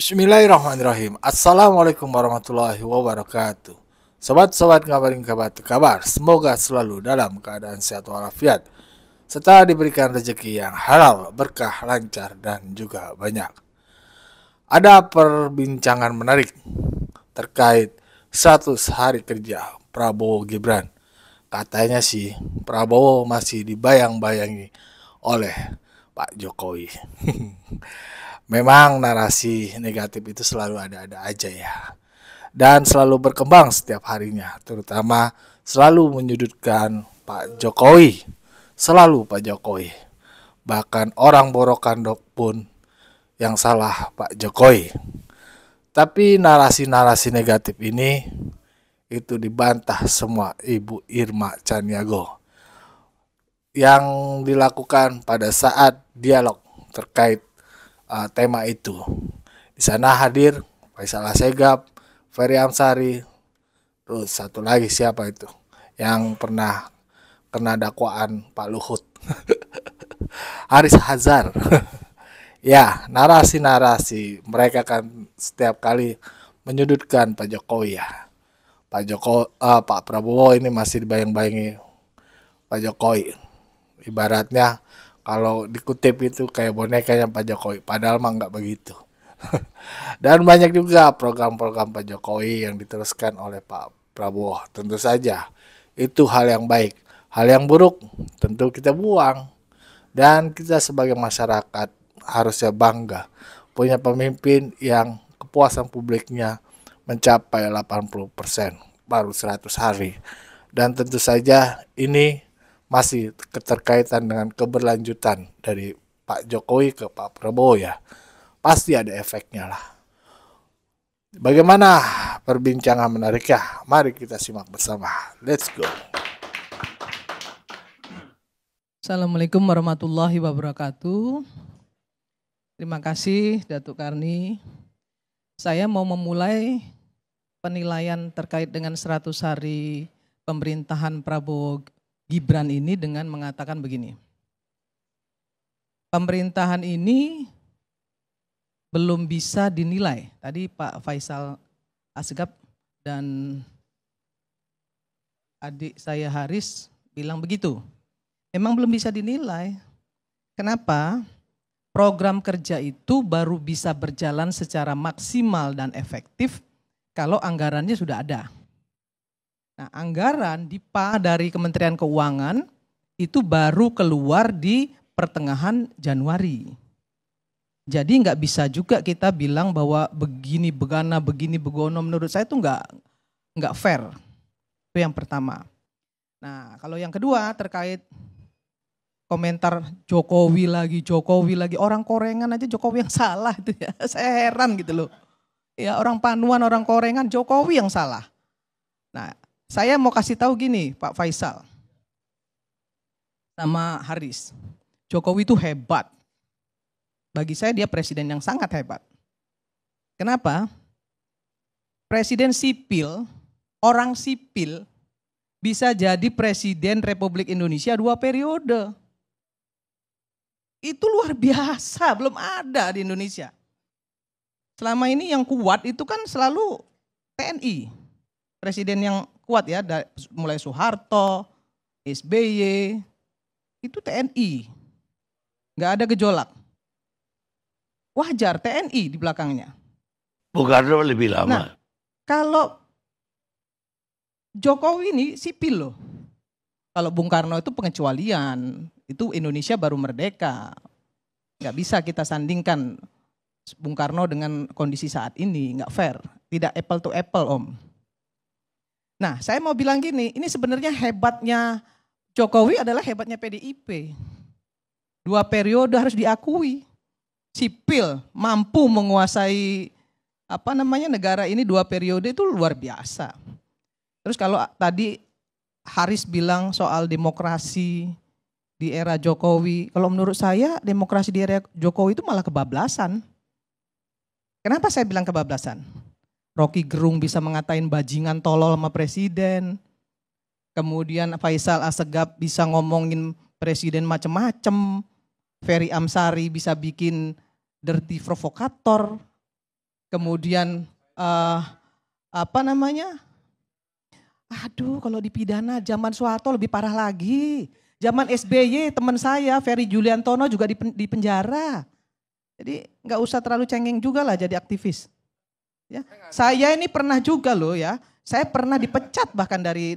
Bismillahirrahmanirrahim. Assalamualaikum warahmatullahi wabarakatuh. Sobat-sobat ngabarin kabar. Semoga selalu dalam keadaan sehat walafiat serta diberikan rezeki yang halal, berkah, lancar dan juga banyak. Ada perbincangan menarik terkait 100 hari kerja Prabowo Gibran. Katanya sih Prabowo masih dibayang-bayangi oleh Pak Jokowi. Memang narasi negatif itu selalu ada-ada aja ya. Dan selalu berkembang setiap harinya. Terutama selalu menyudutkan Pak Jokowi. Selalu Pak Jokowi. Bahkan orang borokan dok pun yang salah Pak Jokowi. Tapi narasi-narasi negatif ini itu dibantah semua Ibu Irma Caniago yang dilakukan pada saat dialog terkait tema itu. Di sana hadir Faisal Asegaf, Ferry Amsari, terus satu lagi siapa itu yang pernah kena dakwaan Pak Luhut, Haris Hazar. Ya, narasi-narasi mereka kan setiap kali menyudutkan Pak Jokowi ya. Pak Prabowo ini masih dibayang-bayangi Pak Jokowi. Ibaratnya kalau dikutip itu kayak bonekanya Pak Jokowi, padahal mah nggak begitu. Dan banyak juga program-program Pak Jokowi yang diteruskan oleh Pak Prabowo. Tentu saja itu hal yang baik. Hal yang buruk tentu kita buang. Dan kita sebagai masyarakat harusnya bangga punya pemimpin yang kepuasan publiknya mencapai 80% baru 100 hari. Dan tentu saja ini masih keterkaitan dengan keberlanjutan dari Pak Jokowi ke Pak Prabowo ya. Pasti ada efeknya lah. Bagaimana perbincangan menariknya? Mari kita simak bersama. Let's go. Assalamualaikum warahmatullahi wabarakatuh. Terima kasih Datuk Karni. Saya mau memulai penilaian terkait dengan 100 hari pemerintahan Prabowo Gibran ini dengan mengatakan begini. Pemerintahan ini belum bisa dinilai. Tadi Pak Faisal Asegaf dan adik saya Haris bilang begitu. Memang belum bisa dinilai. Kenapa? Program kerja itu baru bisa berjalan secara maksimal dan efektif kalau anggarannya sudah ada. Nah, anggaran DIPA dari Kementerian Keuangan itu baru keluar di pertengahan Januari. Jadi nggak bisa juga kita bilang bahwa begini begana, begini begono. Menurut saya itu nggak fair. Itu yang pertama. Nah, kalau yang kedua terkait komentar Jokowi lagi, orang Korengan aja Jokowi yang salah itu ya. Saya heran gitu loh. Ya orang Panuan, orang Korengan Jokowi yang salah. Nah, saya mau kasih tahu gini Pak Faisal sama Haris. Jokowi itu hebat. Bagi saya dia presiden yang sangat hebat. Kenapa? Presiden sipil, orang sipil bisa jadi presiden Republik Indonesia 2 periode. Itu luar biasa, belum ada di Indonesia. Selama ini yang kuat itu kan selalu TNI. Presiden yang kuat ya, mulai Soeharto, SBY, itu TNI. Nggak ada gejolak. Wajar TNI di belakangnya. Bung Karno lebih lama. Nah, kalau Jokowi ini sipil loh. Kalau Bung Karno itu pengecualian, itu Indonesia baru merdeka. Nggak bisa kita sandingkan Bung Karno dengan kondisi saat ini, nggak fair. Tidak apple to apple Om. Nah saya mau bilang gini, ini sebenarnya hebatnya Jokowi adalah hebatnya PDIP. 2 periode harus diakui. Sipil mampu menguasai negara ini 2 periode itu luar biasa. Terus kalau tadi Haris bilang soal demokrasi di era Jokowi, kalau menurut saya demokrasi di era Jokowi itu malah kebablasan. Kenapa saya bilang kebablasan? Rocky Gerung bisa mengatain bajingan tolol sama presiden. Kemudian Faisal Asegaf bisa ngomongin presiden macem-macem. Ferry Amsari bisa bikin dirty provokator. Kemudian apa namanya? Aduh, kalau dipidana zaman Soeharto lebih parah lagi. Zaman SBY teman saya Ferry Juliantono juga di penjara. Jadi nggak usah terlalu cengeng juga lah jadi aktivis. Ya. Saya ini pernah juga loh ya. Saya pernah dipecat bahkan dari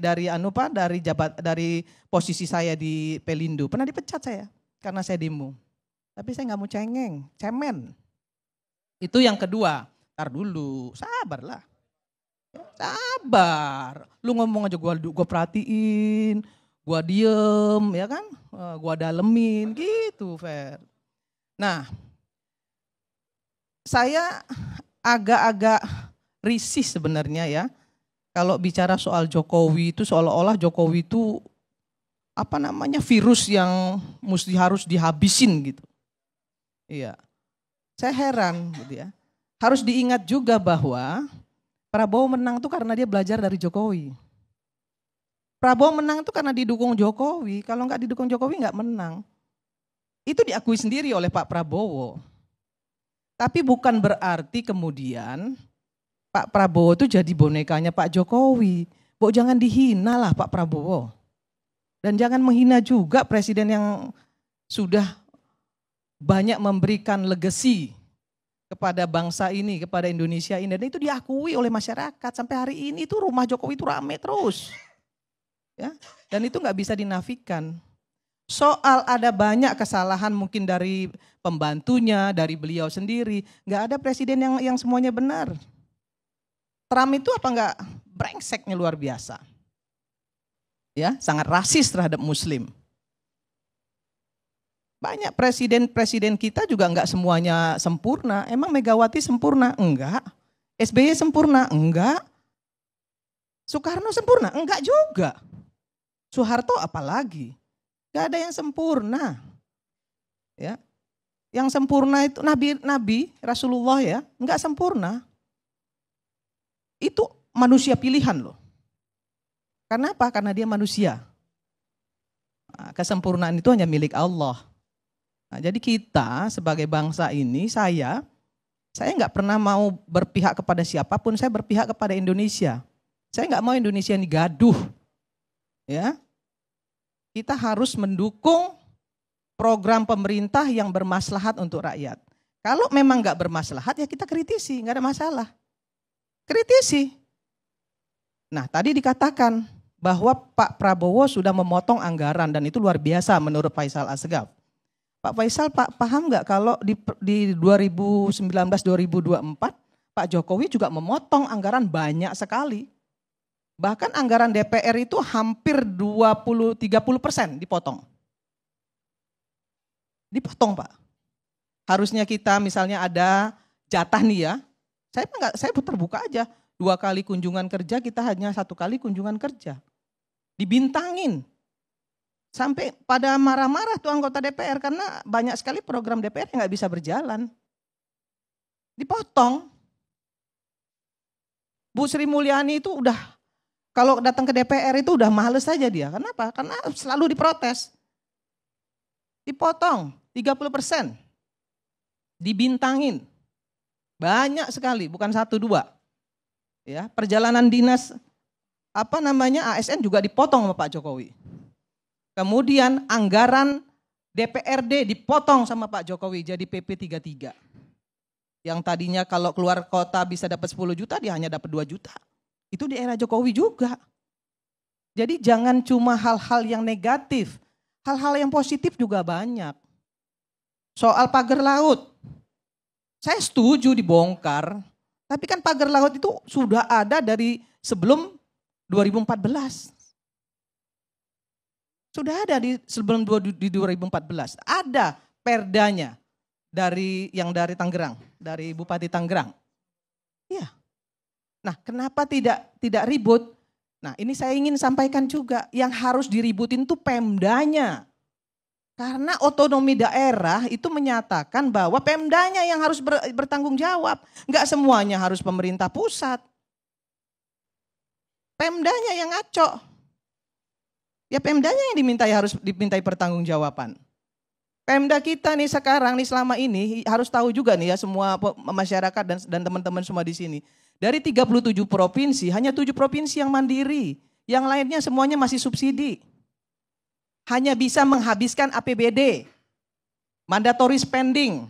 posisi saya di Pelindo. Pernah dipecat saya karena saya demo. Tapi saya nggak mau cengeng, cemen. Itu yang kedua. Ntar dulu, sabarlah. Sabar. Lu ngomong aja gua perhatiin, gua diem, ya kan? Gua dalemin gitu, Fer. Nah, saya agak-agak risih sebenarnya ya. Kalau bicara soal Jokowi itu seolah-olah Jokowi itu apa namanya virus yang harus dihabisin gitu. Iya. Saya heran gitu ya. Harus diingat juga bahwa Prabowo menang tuh karena dia belajar dari Jokowi. Prabowo menang tuh karena didukung Jokowi. Kalau nggak didukung Jokowi nggak menang. Itu diakui sendiri oleh Pak Prabowo. Tapi bukan berarti kemudian Pak Prabowo itu jadi bonekanya Pak Jokowi. Jangan dihina lah Pak Prabowo. Dan jangan menghina juga presiden yang sudah banyak memberikan legacy kepada bangsa ini, kepada Indonesia ini. Dan itu diakui oleh masyarakat. Sampai hari ini itu rumah Jokowi itu rame terus. Ya, dan itu nggak bisa dinafikan. Soal ada banyak kesalahan mungkin dari pembantunya, dari beliau sendiri. Nggak ada presiden yang semuanya benar. Trump itu apa nggak brengseknya luar biasa. Ya, sangat rasis terhadap Muslim. Banyak presiden-presiden kita juga enggak semuanya sempurna. Emang Megawati sempurna? Enggak. SBY sempurna? Enggak. Soekarno sempurna? Enggak juga. Soeharto apalagi? Enggak ada yang sempurna. Ya. Yang sempurna itu Nabi Rasulullah ya, enggak sempurna. Itu manusia pilihan loh. Karena apa? Karena dia manusia. Nah, kesempurnaan itu hanya milik Allah. Nah, jadi kita sebagai bangsa ini, saya nggak pernah mau berpihak kepada siapapun, saya berpihak kepada Indonesia. Saya nggak mau Indonesia ini gaduh. Ya, kita harus mendukung program pemerintah yang bermaslahat untuk rakyat. Kalau memang nggak bermaslahat ya kita kritisi, nggak ada masalah. Kritisi. Nah tadi dikatakan bahwa Pak Prabowo sudah memotong anggaran dan itu luar biasa menurut Faisal Asgaf. Pak Faisal, paham nggak kalau di 2019-2024 Pak Jokowi juga memotong anggaran banyak sekali. Bahkan anggaran DPR itu hampir 20-30% dipotong. Dipotong Pak. Harusnya kita misalnya ada jatah nih ya. Saya terbuka aja. 2 kali kunjungan kerja kita hanya 1 kali kunjungan kerja. Dibintangin. Sampai pada marah-marah tuh anggota DPR karena banyak sekali program DPR yang nggak bisa berjalan. Dipotong. Bu Sri Mulyani itu udah, kalau datang ke DPR itu udah males saja dia. Kenapa? Karena selalu diprotes. Dipotong 30%. Dibintangin. Banyak sekali, bukan 1-2. Ya, perjalanan dinas ASN juga dipotong sama Pak Jokowi. Kemudian anggaran DPRD dipotong sama Pak Jokowi jadi PP 33. Yang tadinya kalau keluar kota bisa dapat 10 juta, dia hanya dapat 2 juta. Itu di era Jokowi juga. Jadi jangan cuma hal-hal yang negatif, hal-hal yang positif juga banyak. Soal pagar laut, saya setuju dibongkar, tapi kan pagar laut itu sudah ada dari sebelum 2014. Sudah ada sebelum 2014. Ada perdanya dari Tangerang, dari Bupati Tangerang. Iya. Nah, kenapa tidak ribut? Nah, ini saya ingin sampaikan juga, yang harus diributin tuh Pemdanya. Karena otonomi daerah itu menyatakan bahwa Pemdanya yang harus bertanggung jawab. Enggak semuanya harus pemerintah pusat. Pemdanya yang ngaco. Ya Pemdanya yang harus dimintai pertanggungjawaban. Pemda kita nih sekarang nih selama ini harus tahu juga nih ya semua masyarakat dan teman-teman semua di sini. Dari 37 provinsi, hanya 7 provinsi yang mandiri. Yang lainnya semuanya masih subsidi. Hanya bisa menghabiskan APBD. Mandatory spending.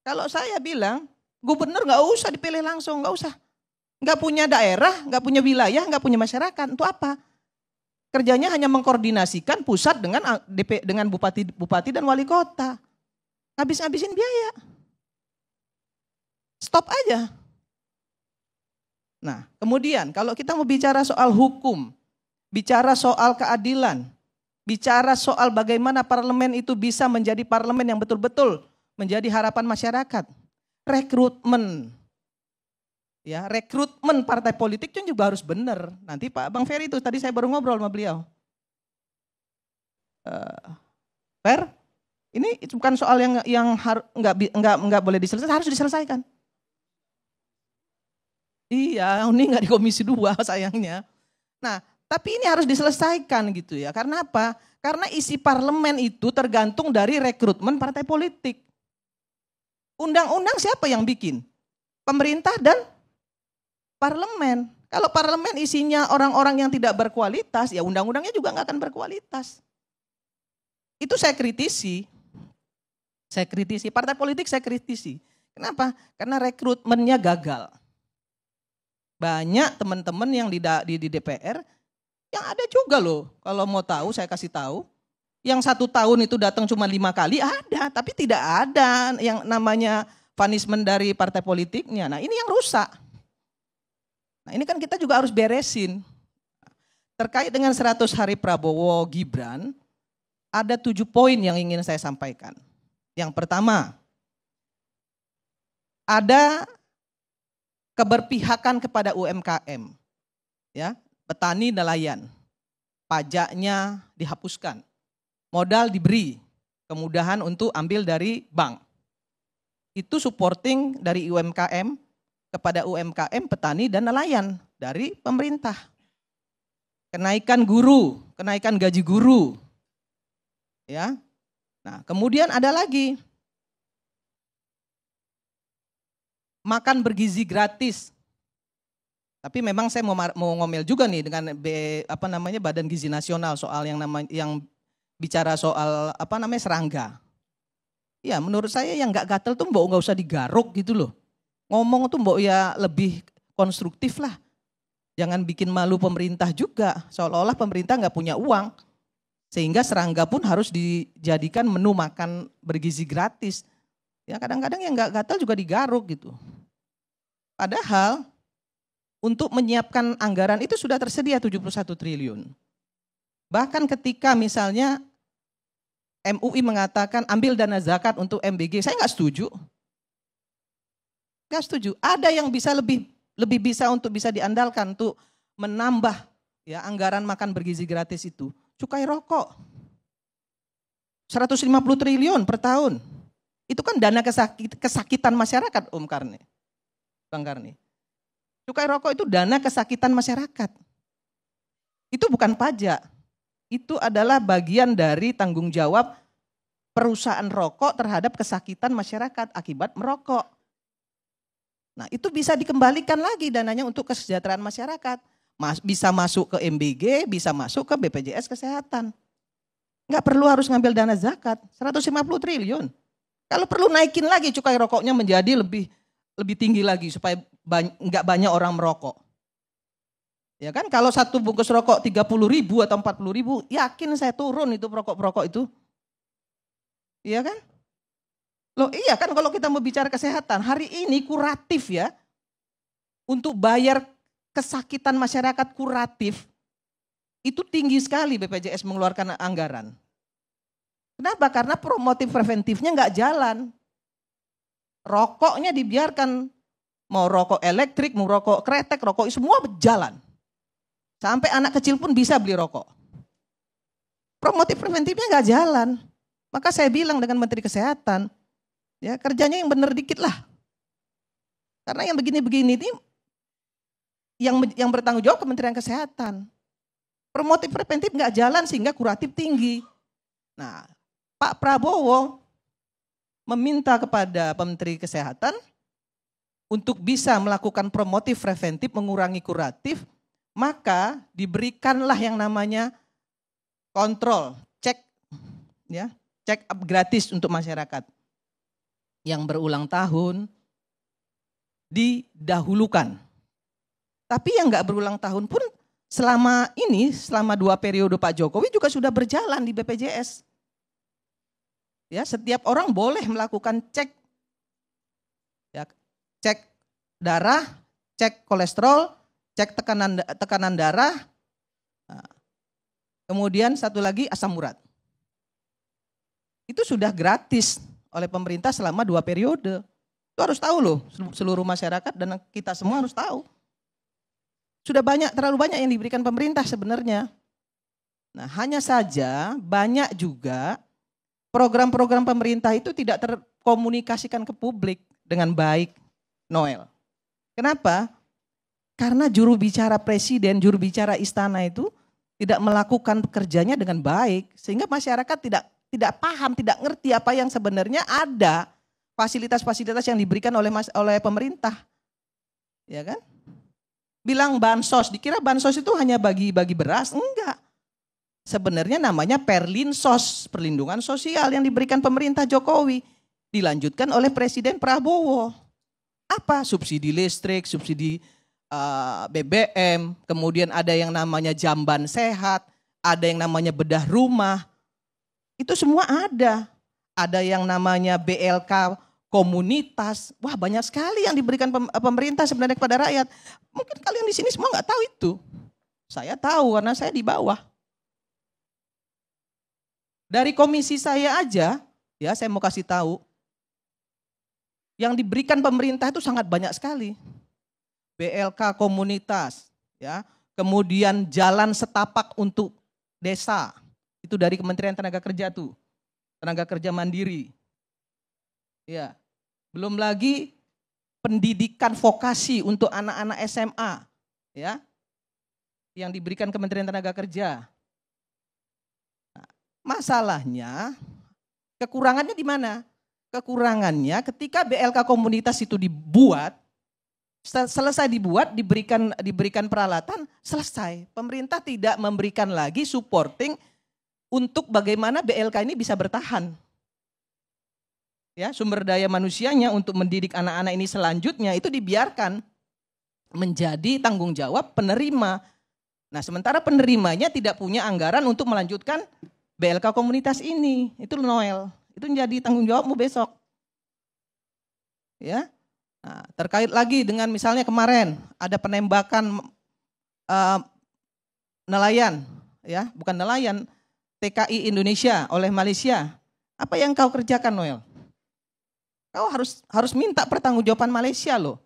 Kalau saya bilang, gubernur nggak usah dipilih langsung, nggak usah. Nggak punya daerah, nggak punya wilayah, nggak punya masyarakat. Untuk apa? Kerjanya hanya mengkoordinasikan pusat dengan bupati dan wali kota. Habis-habisin biaya. Stop aja. Nah, kemudian kalau kita mau bicara soal hukum, bicara soal keadilan, bicara soal bagaimana parlemen itu bisa menjadi parlemen yang betul-betul menjadi harapan masyarakat. Rekrutmen. Ya, rekrutmen partai politik kan juga harus benar. Nanti Pak Bang Ferry itu tadi saya baru ngobrol sama beliau. Fer, ini bukan soal yang nggak boleh diselesaikan, harus diselesaikan. Iya, ini nggak di Komisi 2 sayangnya. Nah, tapi ini harus diselesaikan gitu ya. Karena apa? Karena isi parlemen itu tergantung dari rekrutmen partai politik. Undang-undang siapa yang bikin? Pemerintah dan parlemen. Kalau parlemen isinya orang-orang yang tidak berkualitas, ya undang-undangnya juga nggak akan berkualitas. Itu saya kritisi. Partai politik saya kritisi. Kenapa? Karena rekrutmennya gagal. Banyak teman-teman yang di DPR yang ada juga loh. Kalau mau tahu saya kasih tahu. Yang 1 tahun itu datang cuma 5 kali ada. Tapi tidak ada yang namanya punishment dari partai politiknya. Nah ini yang rusak. Nah ini kan kita juga harus beresin. Terkait dengan 100 hari Prabowo Gibran. Ada 7 poin yang ingin saya sampaikan. Yang pertama. Ada keberpihakan kepada UMKM, ya, petani nelayan, pajaknya dihapuskan, modal diberi, kemudahan untuk ambil dari bank. Itu supporting dari UMKM kepada UMKM, petani dan nelayan dari pemerintah. Kenaikan guru, kenaikan gaji guru, ya. Nah, kemudian ada lagi. Makan bergizi gratis. Tapi memang saya mau ngomel juga nih dengan Badan Gizi Nasional soal yang bicara soal serangga. Ya menurut saya yang nggak gatel tuh nggak usah digaruk gitu loh. Ngomong tuh ya lebih konstruktif lah. Jangan bikin malu pemerintah juga. Seolah-olah pemerintah nggak punya uang. Sehingga serangga pun harus dijadikan menu makan bergizi gratis. Ya kadang-kadang yang nggak gatal juga digaruk gitu. Padahal untuk menyiapkan anggaran itu sudah tersedia 71 triliun. Bahkan ketika misalnya MUI mengatakan ambil dana zakat untuk MBG, saya nggak setuju. Nggak setuju. Ada yang bisa lebih bisa untuk bisa diandalkan untuk menambah ya anggaran makan bergizi gratis itu. Cukai rokok 150 triliun per tahun. Itu kan dana kesakitan masyarakat Om Karni. Bang Karni. Cukai rokok itu dana kesakitan masyarakat. Itu bukan pajak. Itu adalah bagian dari tanggung jawab perusahaan rokok terhadap kesakitan masyarakat akibat merokok. Nah itu bisa dikembalikan lagi dananya untuk kesejahteraan masyarakat. Bisa masuk ke MBG, bisa masuk ke BPJS Kesehatan. Nggak perlu harus ngambil dana zakat, 150 triliun. Kalau perlu naikin lagi cukai rokoknya menjadi lebih tinggi lagi supaya nggak banyak orang merokok. Ya kan kalau 1 bungkus rokok 30.000 atau 40.000, yakin saya turun itu perokok itu. Iya kan? Loh iya kan kalau kita mau bicara kesehatan, hari ini kuratif ya. Untuk bayar kesakitan masyarakat kuratif, itu tinggi sekali BPJS mengeluarkan anggaran. Kenapa? Karena promotif preventifnya nggak jalan. Rokoknya dibiarkan, mau rokok elektrik, mau rokok kretek, rokok semua berjalan. Sampai anak kecil pun bisa beli rokok. Promotif preventifnya nggak jalan. Maka saya bilang dengan Menteri Kesehatan, ya kerjanya yang benar dikit lah. Karena yang begini-begini ini yang bertanggung jawab Kementerian Kesehatan. Promotif preventif nggak jalan sehingga kuratif tinggi. Nah, Pak Prabowo meminta kepada Menteri Kesehatan untuk bisa melakukan promotif preventif, mengurangi kuratif, maka diberikanlah yang namanya kontrol, cek ya, check up gratis untuk masyarakat. Yang berulang tahun didahulukan. Tapi yang nggak berulang tahun pun selama 2 periode Pak Jokowi juga sudah berjalan di BPJS. Ya, setiap orang boleh melakukan cek, ya, cek darah, cek kolesterol, cek tekanan darah, kemudian satu lagi asam urat. Itu sudah gratis oleh pemerintah selama 2 periode. Itu harus tahu loh, seluruh masyarakat dan kita semua harus tahu. Sudah terlalu banyak yang diberikan pemerintah sebenarnya. Nah, hanya saja banyak juga program-program pemerintah itu tidak terkomunikasikan ke publik dengan baik, Noel. Kenapa? Karena juru bicara presiden, juru bicara istana itu tidak melakukan pekerjaannya dengan baik, sehingga masyarakat tidak paham, tidak ngerti apa yang sebenarnya ada fasilitas-fasilitas yang diberikan oleh pemerintah. Ya kan? Bilang bansos, dikira bansos itu hanya bagi-bagi beras, enggak. Sebenarnya namanya Perlinsos, perlindungan sosial yang diberikan pemerintah Jokowi, dilanjutkan oleh Presiden Prabowo. Apa? Subsidi listrik, subsidi BBM, kemudian ada yang namanya jamban sehat, ada yang namanya bedah rumah. Itu semua ada. Ada yang namanya BLK komunitas. Wah, banyak sekali yang diberikan pemerintah sebenarnya kepada rakyat. Mungkin kalian di sini semua nggak tahu itu. Saya tahu karena saya di bawah. Dari komisi saya aja, ya saya mau kasih tahu, yang diberikan pemerintah itu sangat banyak sekali. BLK komunitas, ya, kemudian jalan setapak untuk desa, itu dari Kementerian Tenaga Kerja tuh, tenaga kerja mandiri. Ya, belum lagi pendidikan vokasi untuk anak-anak SMA, ya, yang diberikan Kementerian Tenaga Kerja. Masalahnya, kekurangannya di mana? Kekurangannya ketika BLK komunitas itu dibuat, selesai dibuat, diberikan peralatan, selesai. Pemerintah tidak memberikan lagi supporting untuk bagaimana BLK ini bisa bertahan. Ya, sumber daya manusianya untuk mendidik anak-anak ini selanjutnya itu dibiarkan menjadi tanggung jawab penerima. Nah, sementara penerimanya tidak punya anggaran untuk melanjutkan BLK komunitas ini, itu Noel, itu menjadi tanggung jawabmu besok. Ya, nah, terkait lagi dengan misalnya kemarin ada penembakan nelayan, ya, bukan nelayan, TKI Indonesia oleh Malaysia. Apa yang kau kerjakan, Noel? Kau harus minta pertanggungjawaban Malaysia loh.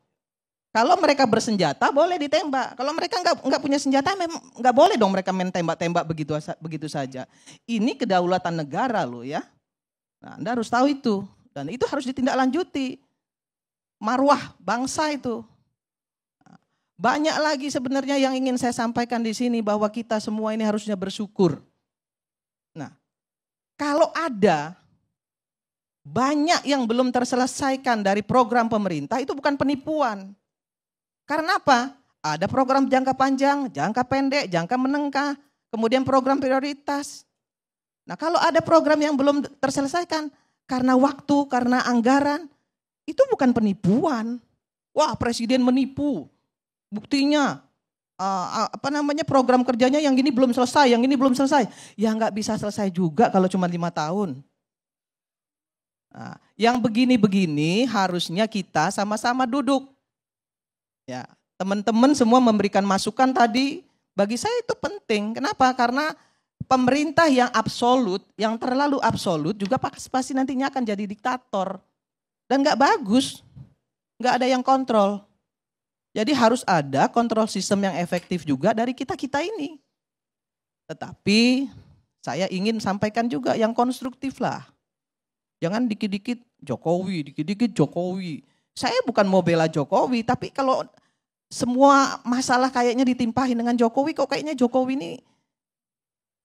Kalau mereka bersenjata boleh ditembak. Kalau mereka nggak punya senjata, memang nggak boleh dong mereka main tembak-tembak begitu saja. Ini kedaulatan negara loh ya. Nah, Anda harus tahu itu dan itu harus ditindaklanjuti. Marwah bangsa itu. Banyak lagi sebenarnya yang ingin saya sampaikan di sini bahwa kita semua ini harusnya bersyukur. Nah, kalau ada banyak yang belum terselesaikan dari program pemerintah itu bukan penipuan. Karena apa? Ada program jangka panjang, jangka pendek, jangka menengah, kemudian program prioritas. Nah, kalau ada program yang belum terselesaikan karena waktu, karena anggaran, itu bukan penipuan. Wah, presiden menipu. Buktinya program kerjanya yang gini belum selesai, yang ini belum selesai. Ya nggak bisa selesai juga kalau cuma 5 tahun. Nah, yang begini-begini harusnya kita sama-sama duduk. Ya, teman-teman semua memberikan masukan tadi, bagi saya itu penting. Kenapa? Karena pemerintah yang absolut, yang terlalu absolut juga pasti nantinya akan jadi diktator. Dan gak bagus, gak ada yang kontrol. Jadi harus ada kontrol sistem yang efektif juga dari kita-kita ini. Tetapi saya ingin sampaikan juga yang konstruktif lah. Jangan dikit-dikit Jokowi, dikit-dikit Jokowi. Saya bukan mau bela Jokowi, tapi kalau semua masalah kayaknya ditimpahin dengan Jokowi, kok kayaknya Jokowi ini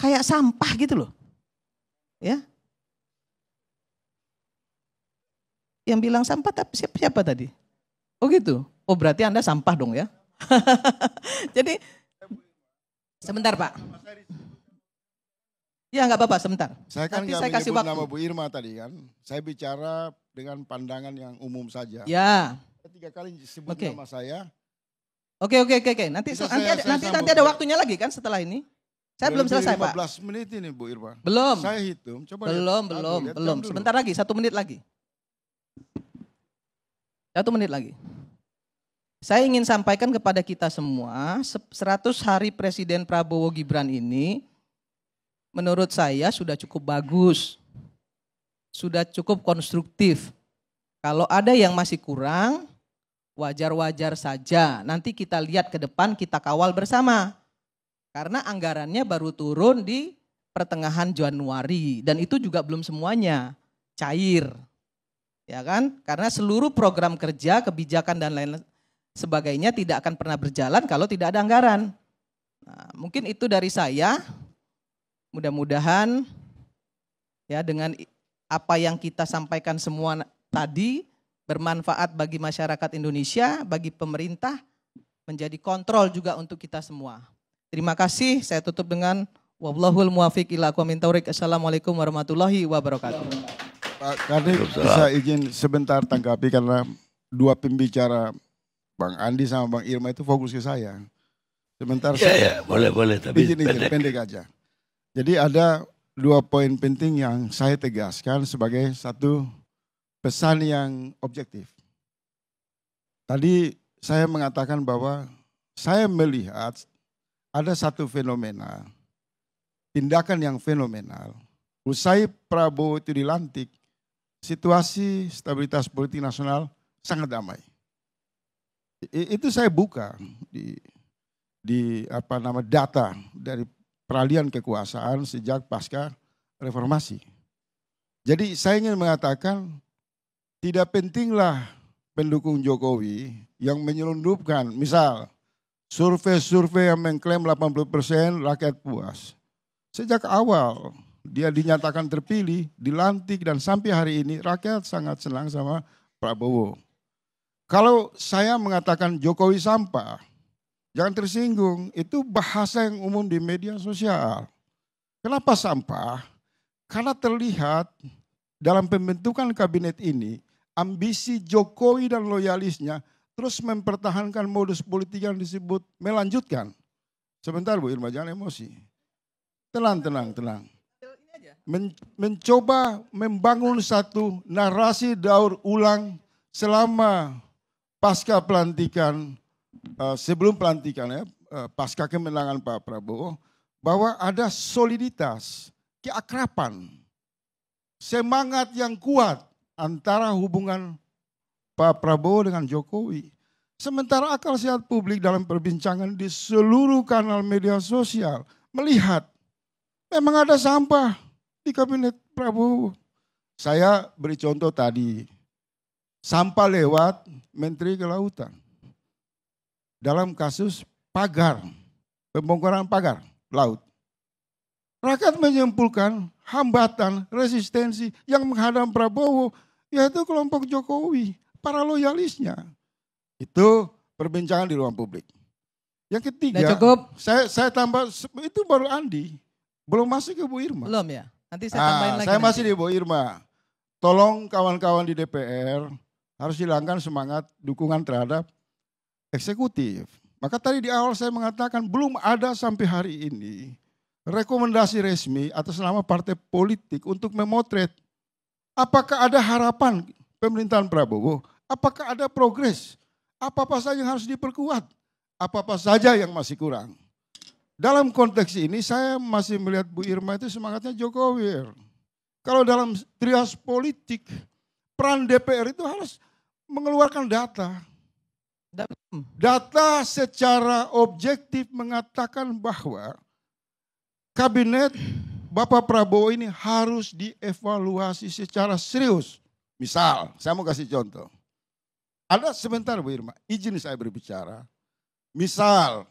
kayak sampah gitu loh. Ya. Yang bilang sampah tapi siapa tadi? Oh gitu. Oh berarti Anda sampah dong ya. Jadi sebentar Pak. Ya nggak apa-apa sebentar. Saya kan Nanti nggak saya kasih menyebut waktu. nama Bu Irma tadi kan. Saya bicara dengan pandangan yang umum saja. Ya. 3 kali sebut Oke. nama saya. Oke. Nanti Bisa nanti sambung. ada waktunya lagi kan setelah ini. Saya belum selesai Pak. 15 menit ini Bu Irma. Belum. Saya hitung. Coba Belum. lihat jam dulu. Sebentar lagi, 1 menit lagi. 1 menit lagi. Saya ingin sampaikan kepada kita semua, 100 hari Presiden Prabowo Gibran ini menurut saya sudah cukup bagus. Sudah cukup konstruktif. Kalau ada yang masih kurang, wajar-wajar saja. Nanti kita lihat ke depan, kita kawal bersama. Karena anggarannya baru turun di pertengahan Januari. Dan itu juga belum semuanya cair. Ya kan? Karena seluruh program kerja, kebijakan dan lain sebagainya tidak akan pernah berjalan kalau tidak ada anggaran. Nah, mungkin itu dari saya. Mudah-mudahan ya dengan apa yang kita sampaikan semua tadi bermanfaat bagi masyarakat Indonesia, bagi pemerintah, menjadi kontrol juga untuk kita semua. Terima kasih, saya tutup dengan wallahul muwafiq ila aqwamit thoriq. Assalamualaikum warahmatullahi wabarakatuh. Pak Kadek bisa izin sebentar tanggapi karena 2 pembicara Bang Andi sama Bang Irma itu fokus ke saya. Sebentar Ya, boleh, tapi izin pendek aja. Jadi ada 2 poin penting yang saya tegaskan sebagai satu pesan yang objektif. Tadi saya mengatakan bahwa saya melihat ada satu fenomena, tindakan yang fenomenal. Usai Prabowo itu dilantik, situasi stabilitas politik nasional sangat damai. Itu saya buka di data dari peralihan kekuasaan sejak pasca reformasi. Jadi saya ingin mengatakan tidak pentinglah pendukung Jokowi yang menyelundupkan, misal survei yang mengklaim 80% rakyat puas. Sejak awal dia dinyatakan terpilih, dilantik dan sampai hari ini rakyat sangat senang sama Prabowo. Kalau saya mengatakan Jokowi sampah, jangan tersinggung, itu bahasa yang umum di media sosial. Kenapa sampah? Karena terlihat dalam pembentukan kabinet ini, ambisi Jokowi dan loyalisnya terus mempertahankan modus politik yang disebut melanjutkan. Sebentar Bu Irma, jangan emosi. Tenang. Mencoba membangun satu narasi daur ulang selama pasca pelantikan, sebelum pelantikan ya, pasca kemenangan Pak Prabowo, bahwa ada soliditas, keakraban, semangat yang kuat antara hubungan Pak Prabowo dengan Jokowi. Sementara akal sehat publik dalam perbincangan di seluruh kanal media sosial melihat memang ada sampah di kabinet Prabowo. Saya beri contoh tadi, sampah lewat Menteri Kelautan. Dalam kasus pagar, pembongkaran pagar laut. Rakyat menyimpulkan hambatan, resistensi yang menghadang Prabowo, yaitu kelompok Jokowi, para loyalisnya. Itu perbincangan di ruang publik. Yang ketiga, cukup. Saya tambah, itu baru Andi, belum masuk ke Bu Irma. Belum ya? Nanti saya tambahin lagi. Saya nanti. masih di Bu Irma. Tolong kawan-kawan di DPR harus hilangkan semangat dukungan terhadap eksekutif. Maka tadi di awal saya mengatakan belum ada sampai hari ini rekomendasi resmi atas nama partai politik untuk memotret apakah ada harapan pemerintahan Prabowo, apakah ada progres, apa-apa saja yang harus diperkuat, apa-apa saja yang masih kurang. Dalam konteks ini saya masih melihat Bu Irma itu semangatnya Jokowi. Kalau dalam trias politik, peran DPR itu harus mengeluarkan data. Data secara objektif mengatakan bahwa kabinet Bapak Prabowo ini harus dievaluasi secara serius. Misal, saya mau kasih contoh. Ada sebentar Bu Irma, izin saya berbicara. Misal,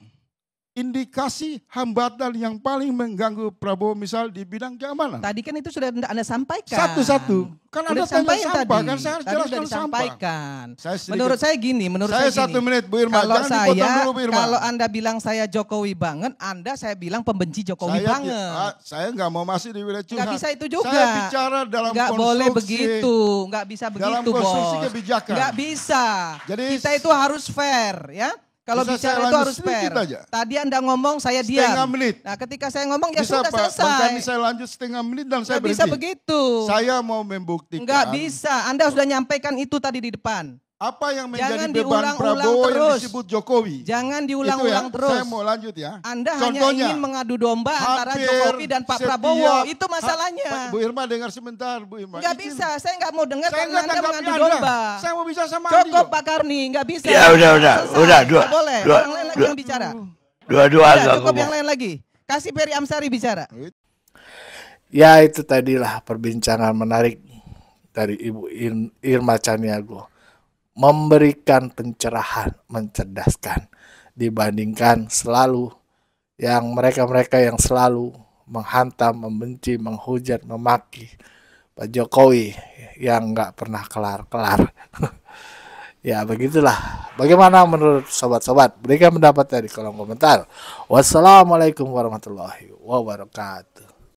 indikasi hambatan yang paling mengganggu Prabowo misal di bidang keamanan? Tadi kan itu sudah Anda sampaikan. Satu-satu. Kan Anda tanya sampah, kan saya harus Tadi sudah jelaskan sampah. disampaikan. Saya Menurut saya gini, saya 1 menit Bu Irma, Kalau jangan dipotong saya, dulu Bu Irma. kalau Anda bilang saya Jokowi banget, saya bilang pembenci Jokowi banget. Saya nggak mau masih di wilayah curhat. Nggak bisa itu juga. Saya bicara dalam Nggak konstruksi. boleh begitu, nggak bisa dalam begitu, konstruksi Bos. kebijakan. Nggak bisa. Jadi, kita itu harus fair, ya. Kalau bisa bicara saya itu lanjut harus fair. sedikit aja? Tadi Anda ngomong, saya diam. Setengah menit. Nah, ketika saya ngomong ya Bisa sudah Pak, selesai. Bang Kandi saya lanjut setengah menit dan saya Nggak bisa berhenti. begitu. Saya mau membuktikan. Nggak bisa. Anda sudah nyampaikan itu tadi di depan. Apa yang menjadi Jangan beban diulang-ulang Prabowo yang terus. disebut Jokowi? Jangan Itu diulang-ulang ya, terus. Saya mau lanjut ya. Anda hanya Contohnya, ingin mengadu domba antara hampir Jokowi dan Pak setiap- Prabowo. Itu masalahnya. Bu Irma dengar sebentar, Bu Irma. Nggak Izin. bisa. Saya nggak mau dengar Saya karena nggak Anda tanggapi mengadu Anda. domba. Saya mau bicara sama Andi Cukup kok. Pak Karni, nggak bisa. Ya udah, Selesai. dua. Nggak boleh. Dua. Orang lain lagi yang bicara. Dua-dua Udah, agak cukup yang ngomong. lain lagi. Kasih Ferry Amsari bicara. Ya itu tadilah perbincangan menarik dari Ibu Irma Caniago. Memberikan pencerahan, mencerdaskan. Dibandingkan selalu yang mereka-mereka yang selalu menghantam, membenci, menghujat, memaki Pak Jokowi yang nggak pernah kelar-kelar. Ya begitulah. Bagaimana menurut sobat-sobat? Berikan pendapat di kolom komentar. Wassalamualaikum warahmatullahi wabarakatuh.